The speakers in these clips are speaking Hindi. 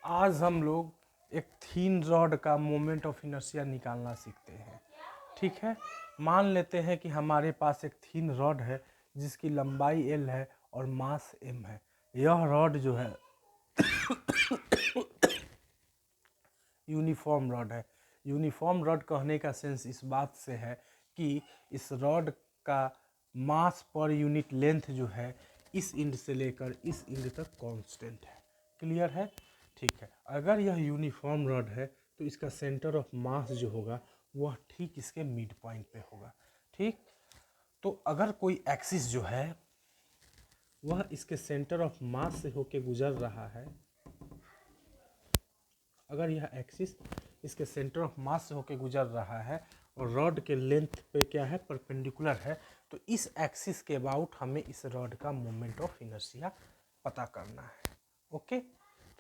आज हम लोग एक थीन रॉड का मोमेंट ऑफ इनर्शिया निकालना सीखते हैं। ठीक है, मान लेते हैं कि हमारे पास एक थीन रॉड है जिसकी लंबाई L है और मास M है। यह रॉड जो है यूनिफॉर्म रॉड है। यूनिफॉर्म रॉड कहने का सेंस इस बात से है कि इस रॉड का मास पर यूनिट लेंथ जो है इस इंड से लेकर इस इंड तक कांस्टेंट है। क्लियर है? ठीक है, अगर यह यूनिफॉर्म रॉड है तो इसका सेंटर ऑफ मास जो होगा वह ठीक इसके मिड पॉइंट पे होगा। ठीक, तो अगर कोई एक्सिस जो है वह इसके सेंटर ऑफ मास से होके गुजर रहा है, अगर यह एक्सिस इसके सेंटर ऑफ मास से होके गुजर रहा है और रॉड के लेंथ पे क्या है, परपेंडिकुलर है, तो इस एक्सिस के अबाउट हमें इस रॉड का मोमेंट ऑफ इनर्शिया पता करना है। ओके,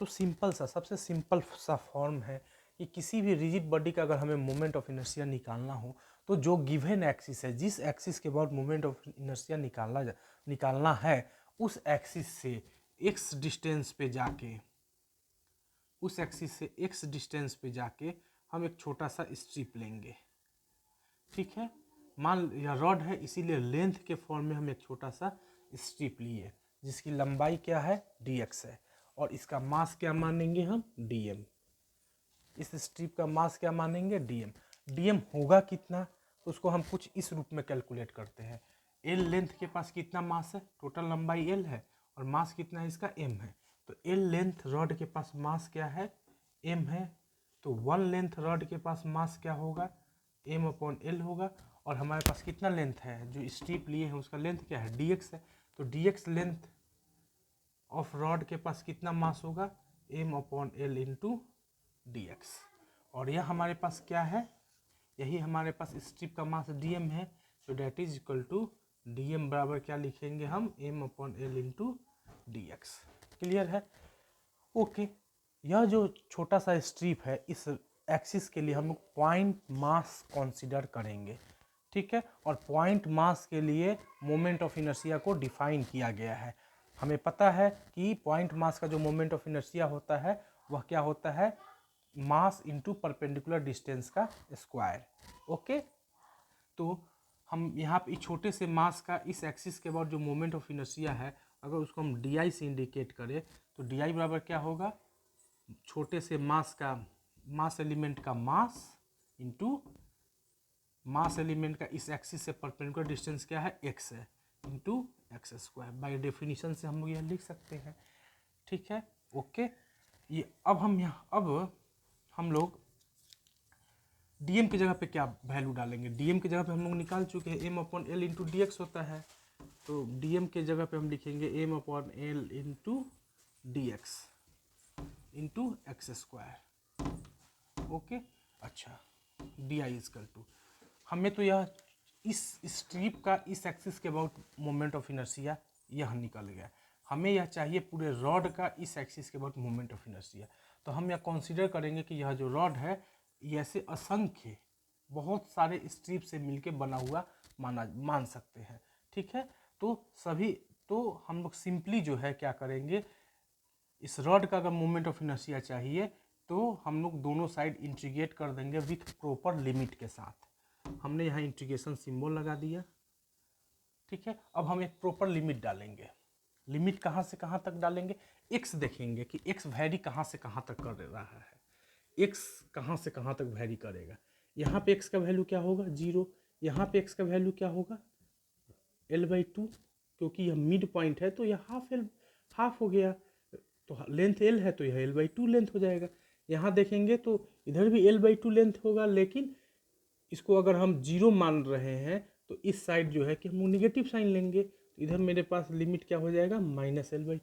तो सिंपल सा, सबसे सिंपल सा फॉर्म है कि किसी भी रिजिड बॉडी का अगर हमें मोमेंट ऑफ इनर्शिया निकालना हो तो जो गिवन एक्सिस है, जिस एक्सिस के अबाउट मोमेंट ऑफ इनर्शिया निकालना है, उस एक्सिस से एक्स डिस्टेंस पे जाके, उस एक्सिस से एक्स डिस्टेंस पे जाके हम एक छोटा सा स्ट्रिप लेंगे। ठीक है, मान यह रॉड है इसीलिए लेंथ के फॉर्म में हम एक छोटा सा स्ट्रिप लिए जिसकी लंबाई क्या है, dx है, और इसका मास क्या मानेंगे हम, dm। इस स्ट्रिप का मास क्या मानेंगे, dm। dm होगा कितना, तो उसको हम कुछ इस रूप में कैलकुलेट करते हैं। l लेंथ के पास कितना मास है, टोटल लंबाई l है और मास कितना है इसका, m है। तो l लेंथ रॉड के पास मास क्या है, m है, तो 1 लेंथ रॉड के पास मास क्या होगा, m अपॉन l होगा। और हमारे पास कितना लेंथ है, जो स्ट्रिप लिए हैं उसका लेंथ क्या है, dx है, तो dx लेंथ ऑफ रॉड के पास कितना मास होगा, m upon l into dx। और यह हमारे पास क्या है, यही हमारे पास स्ट्रिप का मास dm है, तो that is equal to dm बराबर क्या लिखेंगे हम, m upon l into dx। Clear है? ओके, यह जो छोटा सा स्ट्रिप है इस एक्सिस के लिए हम लोग पॉइंट मास कंसीडर करेंगे। ठीक है, और पॉइंट मास के लिए मोमेंट ऑफ इनर्शिया को डिफाइन किया गया है। हमें पता है कि पॉइंट मास का जो मोमेंट ऑफ इनर्शिया होता है वह क्या होता है, मास इंटू परपेंडिकुलर डिस्टेंस का स्क्वायर। ओके, तो हम यहाँ पे छोटे से मास का इस एक्सिस के बाद जो मोमेंट ऑफ इनर्शिया है, अगर उसको हम डी से इंडिकेट करें तो डी बराबर क्या होगा, छोटे से मास का, मास एलिमेंट का मास इंटू मास एलिमेंट का इस एक्सिस से परपेंडिकुलर डिस्टेंस क्या है, x है, into x square. By definition से हम लोग यह लिख सकते हैं। ठीक है, ओके, ये अब हम लोग dm की जगह पे क्या वैल्यू डालेंगे, dm की जगह पे हम लोग निकाल चुके हैं m upon L into D होता है, तो dm के जगह पे हम लिखेंगे m upon L into D x into x square. Okay, अच्छा, डी आई इजकल टू, हमें तो यह इस स्ट्रिप का इस एक्सिस के अबाउट मोमेंट ऑफ इनर्शिया यह निकल गया। हमें यह चाहिए पूरे रॉड का इस एक्सिस के अबाउट मोमेंट ऑफ इनर्शिया। तो हम यह कंसीडर करेंगे कि यह जो रॉड है ये ऐसे असंख्य बहुत सारे स्ट्रिप से मिलके बना हुआ मान सकते हैं। ठीक है, तो हम लोग सिंपली जो है क्या करेंगे, इस रॉड का अगर मोमेंट ऑफ इनर्शिया चाहिए तो हम लोग दोनों साइड इंटीग्रेट कर देंगे विथ प्रॉपर लिमिट के साथ। हमने यहाँ इंटीग्रेशन सिंबल लगा दिया। ठीक है, अब हम एक प्रॉपर लिमिट डालेंगे। लिमिट कहाँ से कहाँ तक डालेंगे, एक्स देखेंगे कि एक्स वैरी कहाँ से कहाँ तक कर रहा है, एक्स कहाँ से कहाँ तक वैरी करेगा। यहाँ पे एक्स का वैल्यू क्या होगा, 0। यहाँ पे एक्स का वैल्यू क्या होगा, l/2, क्योंकि यह मिड पॉइंट है तो यह हाफ हो गया, तो लेंथ l है तो यह l/2 लेंथ हो जाएगा। यहाँ देखेंगे तो इधर भी l/2 लेंथ होगा, लेकिन इसको अगर हम 0 मान रहे हैं तो इस साइड जो है कि हम निगेटिव साइन लेंगे, तो इधर मेरे पास लिमिट क्या हो जाएगा, -l/2।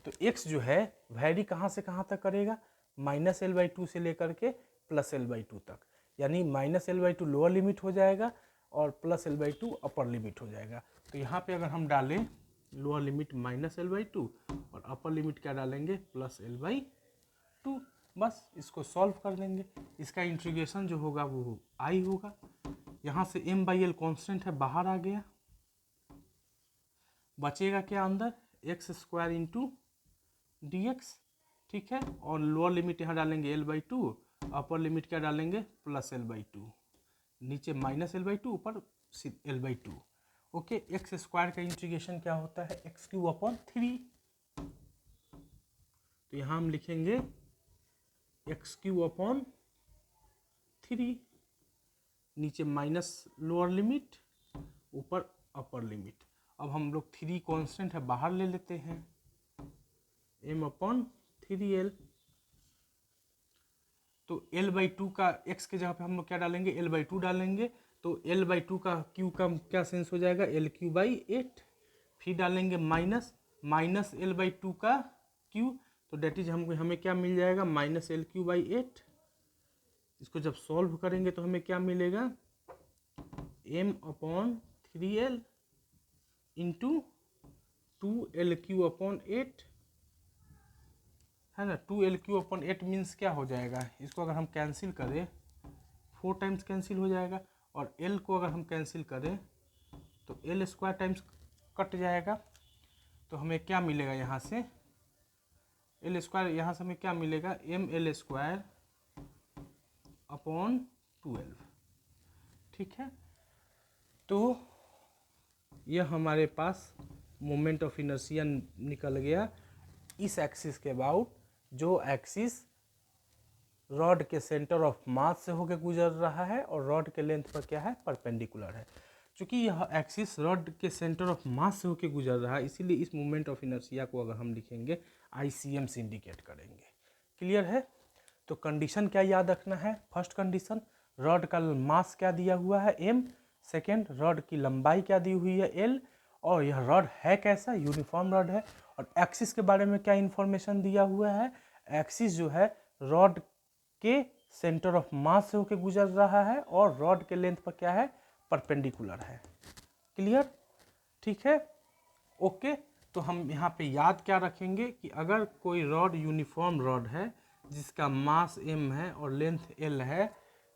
तो x जो है वैरी कहाँ से कहाँ तक करेगा, -l/2 से लेकर के +l/2 तक, यानी -l/2 लोअर लिमिट हो जाएगा और +l/2 अपर लिमिट हो जाएगा। तो यहाँ पे अगर हम डालें लोअर लिमिट -l/2 और अपर लिमिट क्या डालेंगे, +l/2, बस इसको सॉल्व कर देंगे। इसका इंटीग्रेशन जो होगा वो i होगा, यहाँ से m/l कांस्टेंट है, बाहर आ गया, बचेगा क्या अंदर, x square into D x. ठीक है। और लोअर लिमिट यहाँ डालेंगे L/2, अपर लिमिट क्या डालेंगे प्लस L/2, नीचे माइनस L/2, ऊपर L/2। ओके, एक्स स्क्वायर का इंटीग्रेशन क्या होता है x³ तो यहाँ हम लिखेंगे x³/3, नीचे माइनस लोअर लिमिट, ऊपर अपर लिमिट। अब हम लोग 3 कांस्टेंट है बाहर ले लेते हैं, m/3l। तो L/2 का x के जगह पे हम लोग क्या डालेंगे L/2 डालेंगे, तो L/2 का q का क्या सेंस हो जाएगा L³/8। फिर डालेंगे माइनस L/2 का q, तो डेट इज हमें क्या मिल जाएगा -L³/8। इसको जब सॉल्व करेंगे तो हमें क्या मिलेगा m/3l इंटू 2L³/8 है ना। 2L³/8 मीन्स क्या हो जाएगा, इसको अगर हम कैंसिल करें 4 टाइम्स कैंसिल हो जाएगा, और L को अगर हम कैंसिल करें तो L² टाइम्स कट जाएगा, तो हमें क्या मिलेगा यहाँ से L², यहाँ से हमें क्या मिलेगा mL²/12। ठीक है, तो यह हमारे पास मोमेंट ऑफ इनर्शिया निकल गया इस एक्सिस के अबाउट, जो एक्सिस रॉड के सेंटर ऑफ मास से होकर गुजर रहा है और रॉड के लेंथ पर क्या है परपेंडिकुलर है। क्योंकि यह एक्सिस रॉड के सेंटर ऑफ मास से होकर गुजर रहा है, इसीलिए इस मोमेंट ऑफ इनर्शिया को अगर हम लिखेंगे ICM से इंडिकेट करेंगे। क्लियर है। तो कंडीशन क्या याद रखना है, फर्स्ट कंडीशन रॉड का मास क्या दिया हुआ है m, सेकेंड रॉड की लंबाई क्या दी हुई है l, और यह रॉड है कैसा यूनिफॉर्म रॉड है। और एक्सिस के बारे में क्या इंफॉर्मेशन दिया हुआ है, एक्सिस जो है रॉड के सेंटर ऑफ मास से होकर गुजर रहा है और रॉड के लेंथ पर क्या है परपेंडिकुलर है। क्लियर, ठीक है, ओके। तो हम यहाँ पे याद क्या रखेंगे कि अगर कोई रॉड यूनिफॉर्म रॉड है जिसका मास m है और लेंथ l है,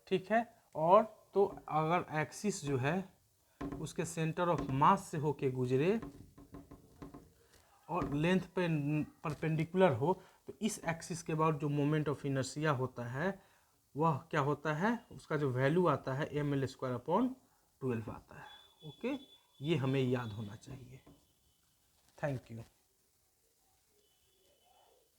ठीक है, और तो अगर एक्सिस जो है उसके सेंटर ऑफ मास से होके गुजरे और लेंथ पे परपेंडिकुलर हो, तो इस एक्सिस के बाद जो मोमेंट ऑफ इनर्शिया होता है वह क्या होता है, उसका जो वैल्यू आता है mL²/12 आता है। ओके, ये हमें याद होना चाहिए। Thank you.